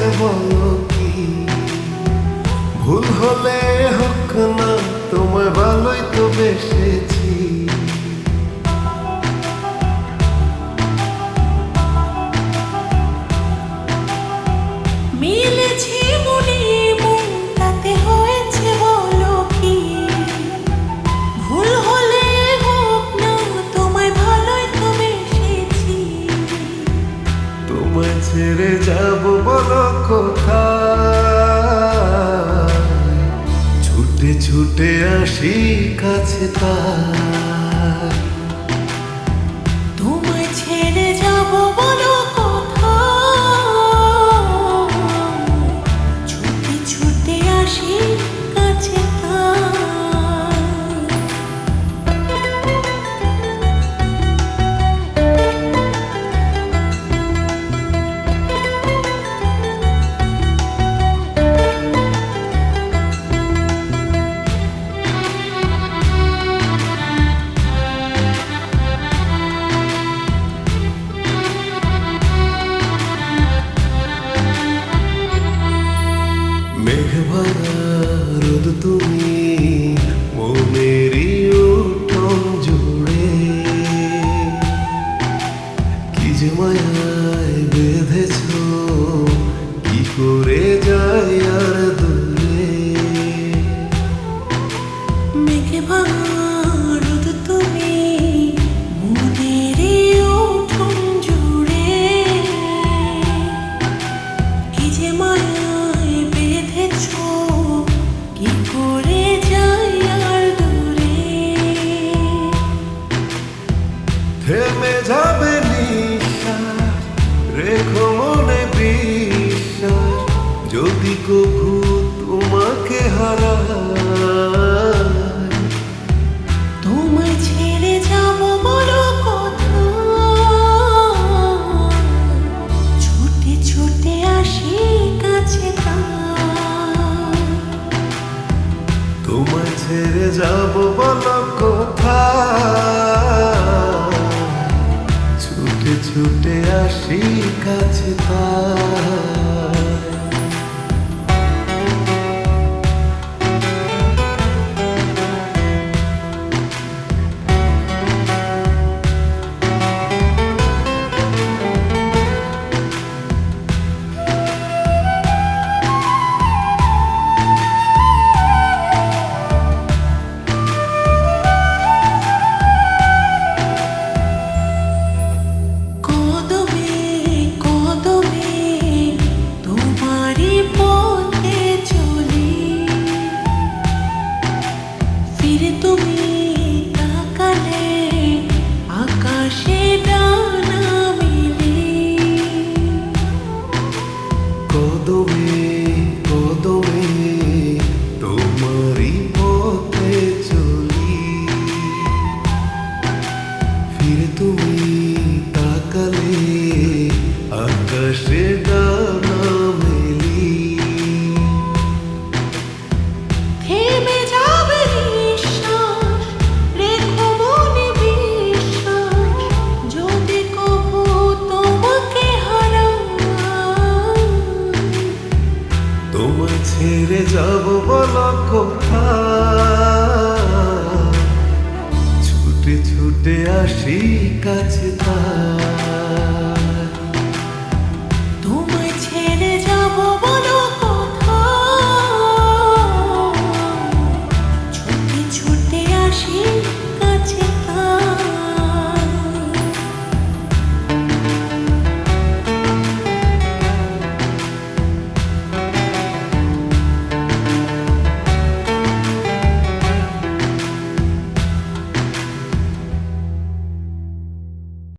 হয়েছে বলো কি? ভুল হলে হোক না, তোমায় ভালোই তো বেসেছি। মিলেছে মনে মন, তাতে হয়েছে বলো কি? ভুল হলে হোক না, তোমায় ভালোই তো বেসেছি। তোমায় ছেড়ে যাব বলো কোথায়? ছুটে ছুটে আসি কাছে তাই। তোমায় ছেড়ে যাব বলো কোথায়? ছুটে ছুটে আসি কাছে তাই। মেঘ ভরা রোদ তুমি মনেরই উঠোন জুড়ে, কি যে মায়ায় বেঁধেছ, কি করে যাই আর দূরে। মেঘে ভাঙা রোদ তুমি মোদেরই উঠোন জুড়ে, কি যে মায়ায় বেঁধেছ, কি করে যাই আর দূরে। থেমে যাবে নিঃশ্বাস, রেখো মনে বিশ্বাস, যদি কভু তোমাকে হারাই। তোমায় ছেড়ে যাব বলো কোথায়? ছুটে ছুটে আসি কাছে তাই। তোমায় ছেড়ে যাব বলো কোথায়? ছুটে ছুটে আসি কাছে তাই। কদমে কদমে তোমারই পথে চলি, ফিরে তুমি তাকালে আকাশে ডানা মেলি। কদমে কদমে তোমারই পথে চলি, ফিরে তুমি তাকালে আকাশে ডানা মেলি। থেমে যাবে নিঃশ্বাস, রেখো মনে বিশ্বাস, যদি কভু তোমাকে হারাই। তোমায় ছেড়ে যাব বলো কোথায়? ছুটে ছুটে আসি কাছে তাই।